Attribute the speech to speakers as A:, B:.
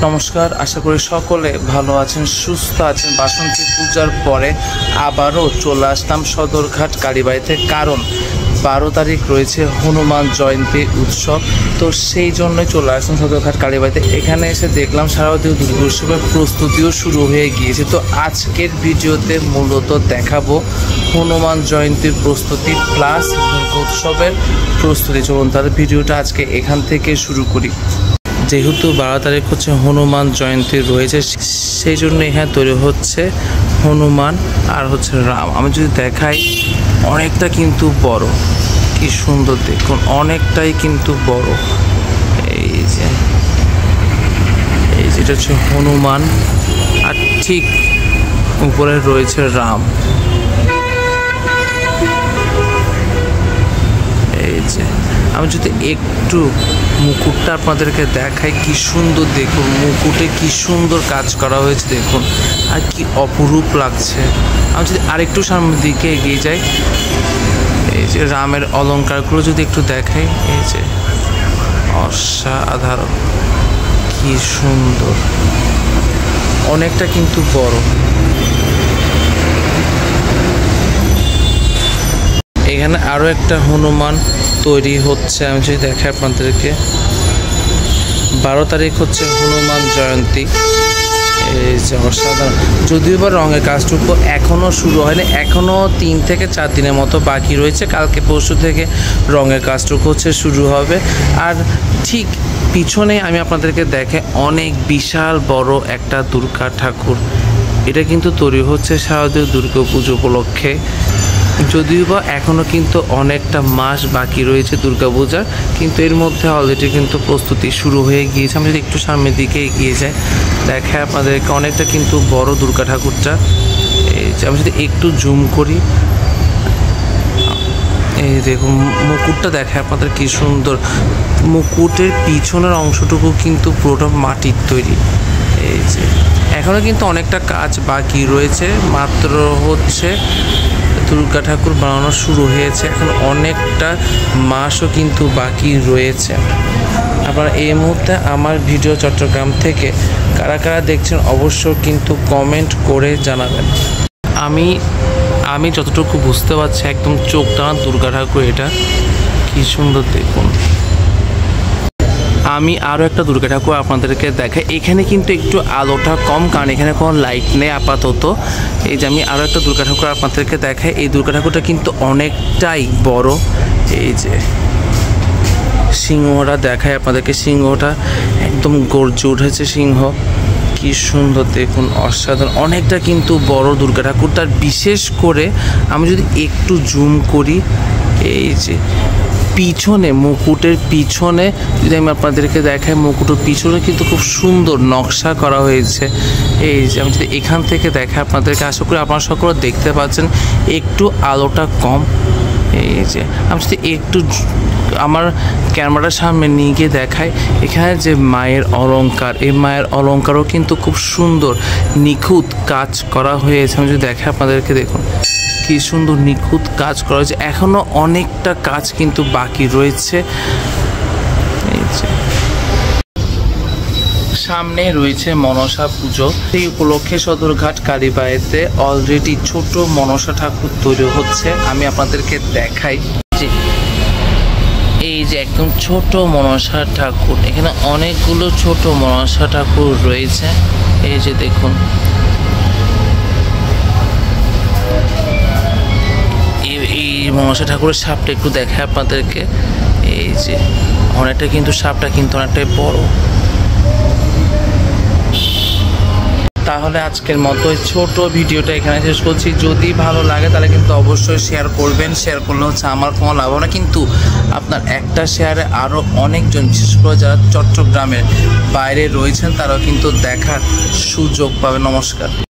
A: নমস্কার, আশা করি সকলে ভালো আছেন, সুস্থ আছেন। বাসন্তী পূজার পরে আবারও চলে আসলাম সদরঘাট কালীবাড়িতে, কারণ 12 তারিখ রয়েছে হনুমান জয়ন্তী উৎসব। তো সেই জন্যই চলে আসলাম সদরঘাট কালীবাড়িতে। এখানে এসে দেখলাম শারদীয় দুর্গোৎসবের প্রস্তুতিও শুরু হয়ে গিয়েছে। তো আজকের ভিডিওতে মূলত দেখাবো হনুমান জয়ন্তীর প্রস্তুতি প্লাস দুর্গোৎসবের প্রস্তুতি। চলুন তাহলে ভিডিওটা আজকে এখান থেকে শুরু করি। যেহেতু 12 তারিখ হচ্ছে হনুমান জয়ন্তী রয়েছে, সেই জন্য এখানে তৈরি হচ্ছে হনুমান আর হচ্ছে রাম। আমি যদি দেখাই, অনেকটা কিন্তু বড়, কি সুন্দর দেখুন, অনেকটাই কিন্তু বড়। এই যেটা হচ্ছে হনুমান আর ঠিক উপরে রয়েছে রাম। এই যে আমি যদি একটু মুকুটটা আপনাদেরকে দেখাই, কি সুন্দর দেখুন, মুকুটে কি সুন্দর কাজ করা হয়েছে দেখুন, আর কি অপরূপ লাগছে। আমি যদি আরেকটু সামনের দিকে এগিয়ে যাই, এই যে রামের অলঙ্কারগুলো যদি একটু দেখাই, এই যে অসাধারণ, কি সুন্দর, অনেকটা কিন্তু বড়। এখানে আরও একটা হনুমান তৈরি হচ্ছে। আমি যদি দেখাই আপনাদেরকে, 12 তারিখ হচ্ছে হনুমান জয়ন্তী। এই যে অসাধারণ, যদিও বা রঙের কাজটুকু এখনও শুরু হয়নি, এখনও 3 থেকে 4 দিনের মতো বাকি রয়েছে। কালকে পরশু থেকে রঙের কাজটুকু হচ্ছে শুরু হবে। আর ঠিক পিছনে আমি আপনাদেরকে দেখাই, অনেক বিশাল বড় একটা দুর্গা ঠাকুর। এটা কিন্তু তৈরি হচ্ছে শারদীয় দুর্গা পুজো উপলক্ষে। যদিও বা এখনও কিন্তু অনেকটা মাস বাকি রয়েছে দুর্গাপূজার, কিন্তু এর মধ্যে অলরেডি কিন্তু প্রস্তুতি শুরু হয়ে গিয়েছে। আমি যদি একটু সামনের দিকে এগিয়ে যাই, দেখায় আপনাদেরকে, অনেকটা কিন্তু বড় দুর্গা ঠাকুরটা। এই যে আমি যদি একটু জুম করি, এই দেখুন মুকুটটা দেখায় আপনাদের, কি সুন্দর। মুকুটের পিছনের অংশটুকু কিন্তু পুরোটা মাটির তৈরি। এই যে এখনও কিন্তু অনেকটা কাজ বাকি রয়েছে, মাত্র হচ্ছে দুর্গা ঠাকুর বানানো শুরু হয়েছে, এখন অনেকটা মাসও কিন্তু বাকি রয়েছে। আপনারা এই মুহূর্তে আমার ভিডিও চট্টগ্রাম থেকে কারা কারা দেখছেন অবশ্য কিন্তু কমেন্ট করে জানাবেন। আমি যতটুকু বুঝতে পারছি, একদম চোখ টানা দুর্গা ঠাকুর, এটা কি সুন্দর দেখুন। আমি আরও একটা দুর্গা ঠাকুর আপনাদেরকে দেখাই। এখানে কিন্তু একটু আলোটা কম, কারণ এখানে কোনো লাইট নেই আপাতত। এই যে আমি আরও একটা দুর্গা ঠাকুর আপনাদেরকে দেখাই। এই দুর্গা ঠাকুরটা কিন্তু অনেকটাই বড়। এই যে সিংহটা দেখায় আপনাদেরকে, সিংহটা একদম গর্জে উঠেছে সিংহ, কি সুন্দর দেখুন, অসাধারণ, অনেকটা কিন্তু বড় দুর্গা ঠাকুর। তার বিশেষ করে আমি যদি একটু জুম করি, এই যে পিছনে, মুকুটের পিছনে যদি আমি আপনাদেরকে দেখাই, মুকুটের পিছনে কিন্তু খুব সুন্দর নকশা করা হয়েছে। এই যে আমি যদি এখান থেকে দেখাই আপনাদেরকে, আশা করি আপনারা সকলে দেখতে পাচ্ছেন, একটু আলোটা কম। এই যে আমি যদি একটু আমার ক্যামেরার সামনে নিয়ে গিয়ে দেখাই, এখানে যে মায়ের অলঙ্কার, এই মায়ের অলঙ্কারও কিন্তু খুব সুন্দর নিখুঁত কাজ করা হয়েছে। আমি যদি দেখাই আপনাদেরকে, দেখুন কি সুন্দর নিখুঁত কাজ করা হয়েছে। এখনও অনেকটা কাজ কিন্তু বাকি রয়েছে। এই যে সামনে রয়েছে মনসা পুজো, সেই উপলক্ষে সদরঘাট কালীবাড়িতে অলরেডি ছোট মনসা ঠাকুর তৈরি হচ্ছে। আমি আপনাদেরকে দেখাই, এই যে একদম ছোট মনসা ঠাকুর, এখানে অনেকগুলো ছোট মনসা ঠাকুর রয়েছে। এই যে দেখুন, এই মনসা ঠাকুরের সাপটা একটু দেখায় আপনাদেরকে। এই যে অনেকটা কিন্তু সাপটা কিন্তু অনেকটাই বড়। তাহলে আজকের মতো ছোট ভিডিওটা এখানে শেষ করছি। যদি ভালো লাগে তাহলে কিন্তু অবশ্যই শেয়ার করবেন। শেয়ার করলে হচ্ছে আমার কোনো লাভ না, কিন্তু আপনার একটা শেয়ারে আরও অনেকজন, বিশেষ করে যারা চট্টগ্রামের বাইরে রয়েছেন, তারাও কিন্তু দেখার সুযোগ পাবে। নমস্কার।